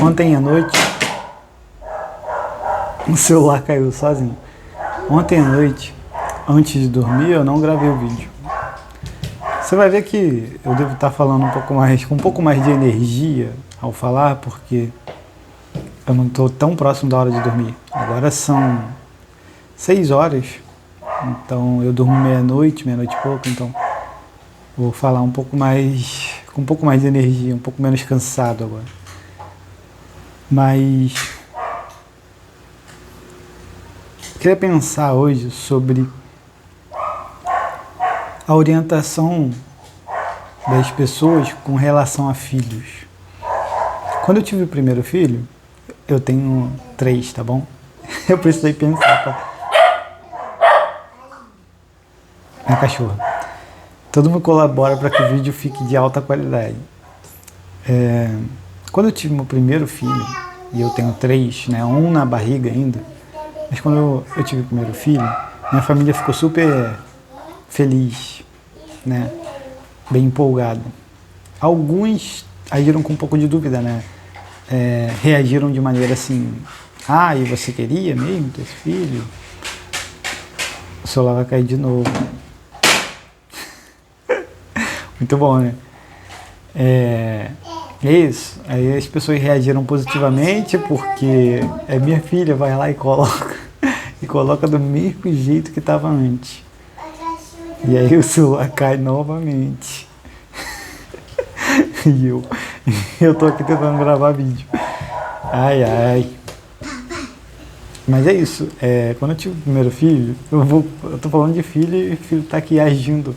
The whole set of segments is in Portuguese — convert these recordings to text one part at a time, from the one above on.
Ontem à noite, o celular caiu sozinho. Ontem à noite, antes de dormir, eu não gravei o vídeo. Você vai ver que eu devo estar falando com um pouco mais de energia ao falar, porque eu não estou tão próximo da hora de dormir. Agora são 6 horas, então eu durmo meia-noite e pouco, então vou falar com um pouco mais de energia, um pouco menos cansado agora. Mas eu queria pensar hoje sobre a orientação das pessoas com relação a filhos. Quando eu tive o primeiro filho, eu tenho 3, tá bom? Eu precisei pensar, tá? Minha cachorra. Todo mundo colabora para que o vídeo fique de alta qualidade. Quando eu tive meu primeiro filho, e eu tenho 3, né, um na barriga ainda, mas quando eu tive o primeiro filho, minha família ficou super feliz, né, bem empolgada. Alguns agiram com um pouco de dúvida, né, reagiram de maneira assim, e você queria mesmo ter esse filho? O celular vai cair de novo. Muito bom, né? É isso. Aí as pessoas reagiram positivamente porque minha filha, vai lá e coloca do mesmo jeito que estava antes. E aí o celular cai novamente. E eu tô aqui tentando gravar vídeo. Ai. Mas é isso. Quando eu tive o primeiro filho, eu tô falando de filho e o filho tá aqui agindo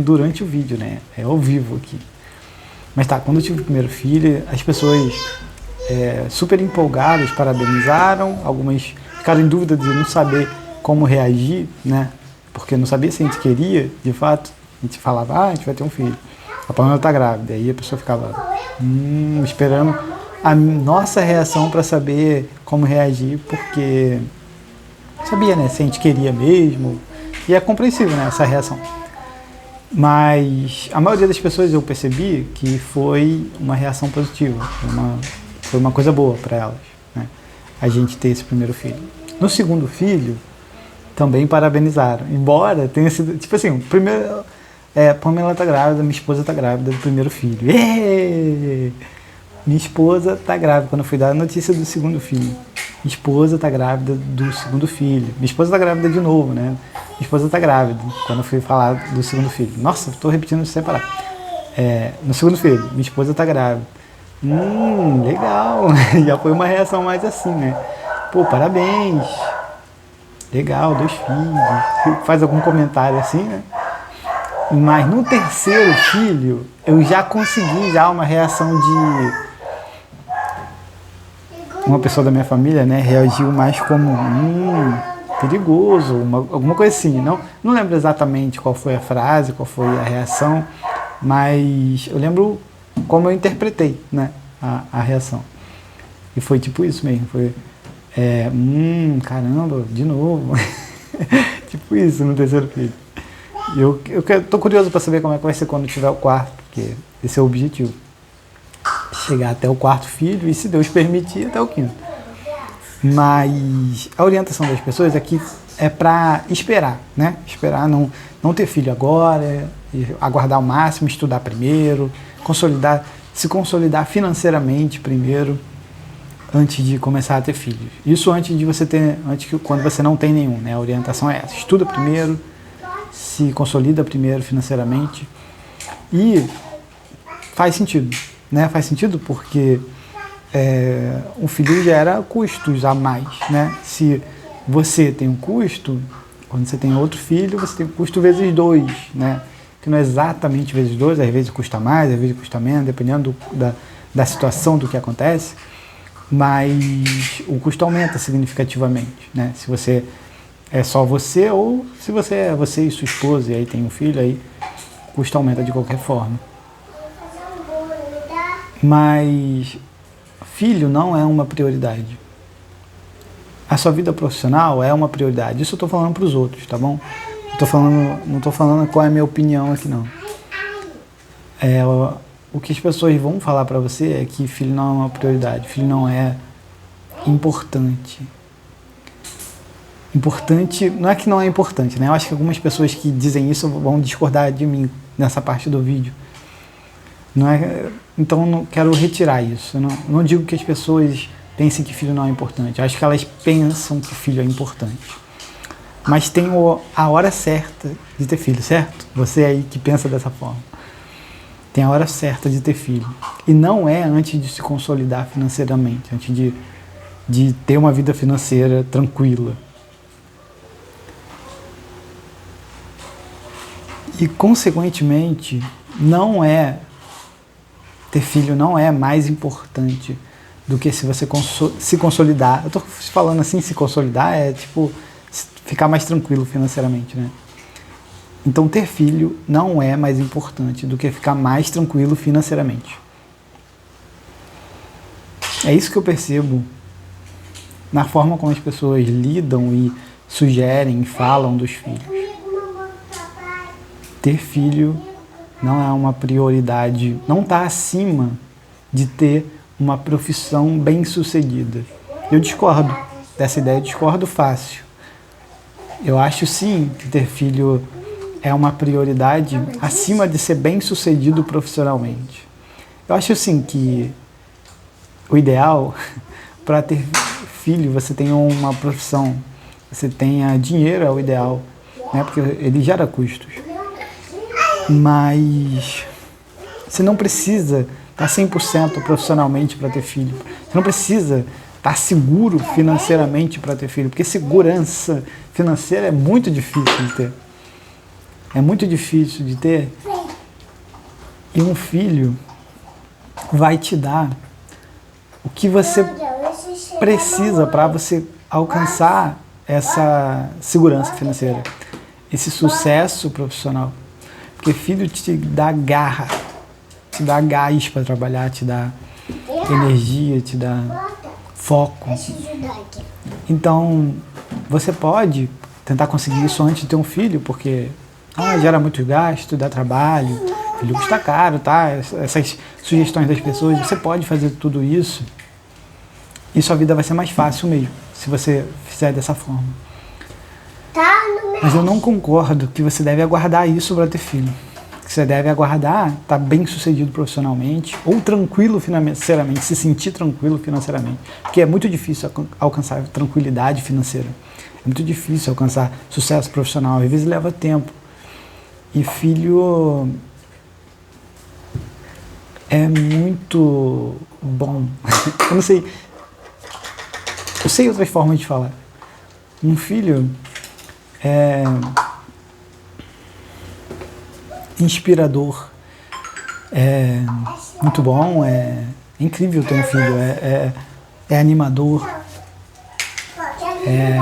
durante o vídeo, né? É ao vivo aqui. Mas tá, quando eu tive o primeiro filho, as pessoas super empolgadas parabenizaram, algumas ficaram em dúvida de não saber como reagir, né? Porque não sabia se a gente queria, de fato. A gente falava, a gente vai ter um filho. A Pamela tá grávida. Aí a pessoa ficava esperando a nossa reação para saber como reagir, porque sabia, né? Se a gente queria mesmo. E é compreensível, né? Essa reação. Mas a maioria das pessoas eu percebi que foi uma reação positiva, foi uma coisa boa para elas, né? A gente ter esse primeiro filho. No segundo filho, também parabenizaram, embora tenha sido, tipo assim, o primeiro, Pamela tá grávida, minha esposa tá grávida do primeiro filho. Minha esposa tá grávida, quando eu fui dar a notícia do segundo filho. Minha esposa tá grávida do segundo filho. Minha esposa tá grávida de novo, né? Minha esposa tá grávida, quando eu fui falar do segundo filho. Nossa, tô repetindo sem parar. No segundo filho, minha esposa tá grávida. Legal. Já foi uma reação mais assim, né? Pô, parabéns. Legal, 2 filhos. Faz algum comentário assim, né? Mas no terceiro filho, eu já consegui uma reação de... Uma pessoa da minha família, né, reagiu mais como perigoso, alguma coisa assim. Não lembro exatamente qual foi a frase, qual foi a reação, mas eu lembro como eu interpretei, né, a reação. E foi tipo isso mesmo, foi caramba, de novo. Tipo isso no terceiro filho. Eu tô curioso para saber como é que vai ser quando tiver o quarto, porque esse é o objetivo. Chegar até o 4º filho e, se Deus permitir, até o 5º. Mas a orientação das pessoas aqui é para esperar, né? Esperar, não ter filho agora, aguardar o máximo, estudar primeiro, se consolidar financeiramente primeiro, antes de começar a ter filhos. Isso quando você não tem nenhum, né? A orientação é essa: estuda primeiro, se consolida primeiro financeiramente, e faz sentido. Né? Faz sentido porque um filho gera custos a mais, né? Se você tem um custo, quando você tem outro filho, você tem um custo vezes 2, né? Que não é exatamente vezes 2, às vezes custa mais, às vezes custa menos, dependendo da situação, do que acontece, mas o custo aumenta significativamente, né? Se você é só você, ou se você é você e sua esposa e aí tem um filho, aí o custo aumenta de qualquer forma. Mas filho não é uma prioridade. A sua vida profissional é uma prioridade. Isso eu estou falando para os outros, tá bom? Não estou falando qual é a minha opinião aqui, não. o que as pessoas vão falar para você é que filho não é uma prioridade, filho não é importante. Importante, não é que não é importante, né? Eu acho que algumas pessoas que dizem isso vão discordar de mim nessa parte do vídeo. Não é, então eu não quero retirar isso. Eu não digo que as pessoas pensem que filho não é importante. Eu acho que elas pensam que filho é importante. Mas tem a hora certa de ter filho, certo? Você aí que pensa dessa forma. Tem a hora certa de ter filho. E não é antes de se consolidar financeiramente, antes de ter uma vida financeira tranquila. E, consequentemente, ter filho não é mais importante do que se você se consolidar. Eu estou falando assim, se consolidar é tipo ficar mais tranquilo financeiramente, né? Então, ter filho não é mais importante do que ficar mais tranquilo financeiramente. É isso que eu percebo na forma como as pessoas lidam e sugerem e falam dos filhos. Ter filho não é uma prioridade, não está acima de ter uma profissão bem-sucedida. Eu discordo dessa ideia, discordo fácil. Eu acho sim que ter filho é uma prioridade acima de ser bem-sucedido profissionalmente. Eu acho sim que o ideal para ter filho, você tenha uma profissão, você tenha dinheiro, é o ideal, né? Porque ele gera custos. Mas você não precisa estar 100% profissionalmente para ter filho. Você não precisa estar seguro financeiramente para ter filho, porque segurança financeira é muito difícil de ter. É muito difícil de ter. E um filho vai te dar o que você precisa para você alcançar essa segurança financeira, esse sucesso profissional. Porque filho te dá garra, te dá gás para trabalhar, te dá energia, te dá foco. Então, você pode tentar conseguir isso antes de ter um filho, porque gera muito gasto, dá trabalho, filho custa caro, tá? Essas sugestões das pessoas, você pode fazer tudo isso e sua vida vai ser mais fácil mesmo, se você fizer dessa forma. Mas eu não concordo que você deve aguardar isso para ter filho. Que você deve aguardar estar bem sucedido profissionalmente ou tranquilo financeiramente, se sentir tranquilo financeiramente. Porque é muito difícil alcançar tranquilidade financeira. É muito difícil alcançar sucesso profissional. Às vezes leva tempo. E filho é muito bom. Eu não sei. Eu sei outras formas de falar. Um filho é inspirador, é muito bom, é incrível ter um filho, é animador, é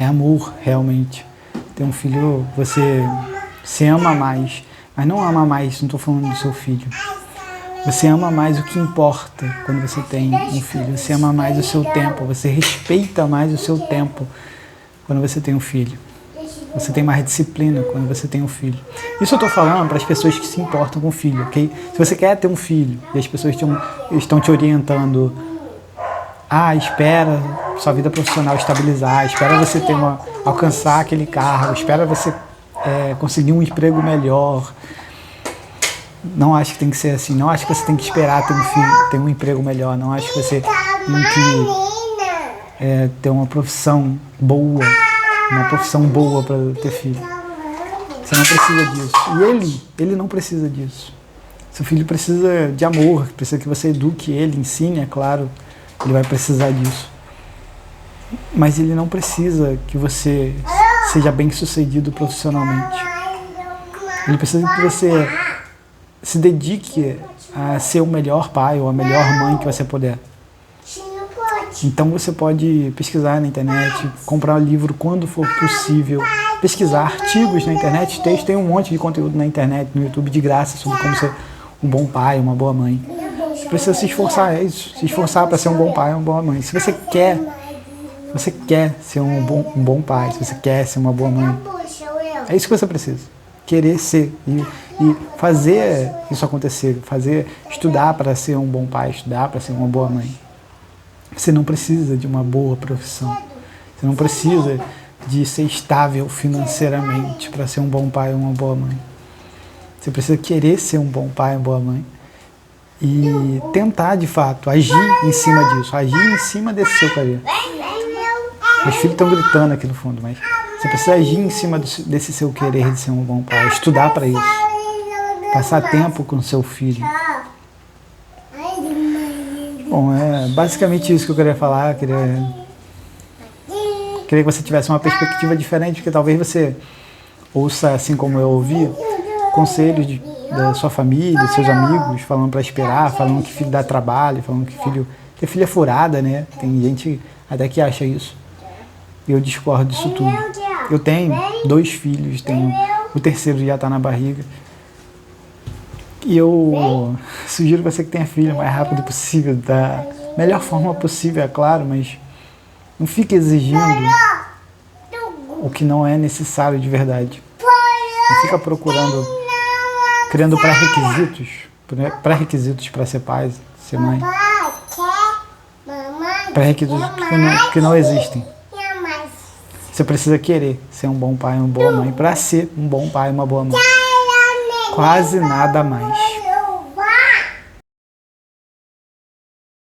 amor, realmente. Ter um filho, você se ama mais, mas não ama mais, não estou falando do seu filho. Você ama mais o que importa quando você tem um filho, você ama mais o seu tempo, você respeita mais o seu tempo quando você tem um filho. Você tem mais disciplina quando você tem um filho. Isso eu estou falando para as pessoas que se importam com o filho, ok? Se você quer ter um filho e as pessoas estão te orientando, espera sua vida profissional estabilizar, espera você alcançar aquele cargo, espera você conseguir um emprego melhor. Não acho que tem que ser assim, não acho que você tem que esperar ter um filho, ter um emprego melhor, não acho que você tem que ter uma profissão boa para ter filho. Você não precisa disso. E ele não precisa disso. Seu filho precisa de amor, precisa que você eduque ele, ensine, é claro, ele vai precisar disso. Mas ele não precisa que você seja bem-sucedido profissionalmente. Ele precisa que você se dedique a ser o melhor pai ou a melhor mãe que você puder. Então você pode pesquisar na internet, comprar um livro quando for possível, pesquisar artigos na internet, tem um monte de conteúdo na internet, no YouTube de graça sobre como ser um bom pai, uma boa mãe. Você precisa se esforçar, é isso, se esforçar para ser um bom pai, uma boa mãe. Se você quer ser um bom pai, se você quer ser uma boa mãe, é isso que você precisa, querer ser. e fazer isso acontecer, estudar para ser um bom pai, estudar para ser uma boa mãe. Você não precisa de uma boa profissão. Você não precisa de ser estável financeiramente para ser um bom pai ou uma boa mãe. Você precisa querer ser um bom pai, uma boa mãe e tentar, de fato, agir em cima disso, agir em cima desse seu querer. Meus filhos estão gritando aqui no fundo, mas você precisa agir em cima desse seu querer de ser um bom pai, estudar para isso, passar tempo com seu filho. Bom, é basicamente isso que eu queria falar. Queria que você tivesse uma perspectiva diferente, porque talvez você ouça, assim como eu ouvi, conselhos da sua família, seus amigos, falando para esperar, falando que filho dá trabalho, falando que filho é furada, né? Tem gente até que acha isso. E eu discordo disso tudo. Eu tenho 2 filhos, o terceiro já está na barriga. E eu sugiro você que tenha filho o mais rápido possível, da melhor forma possível, é claro, mas não fique exigindo o que não é necessário de verdade. Não fica criando pré-requisitos para ser pai, ser mãe. Pré-requisitos que não existem. Você precisa querer ser um bom pai, uma boa mãe, para ser um bom pai, uma boa mãe. Quase nada mais.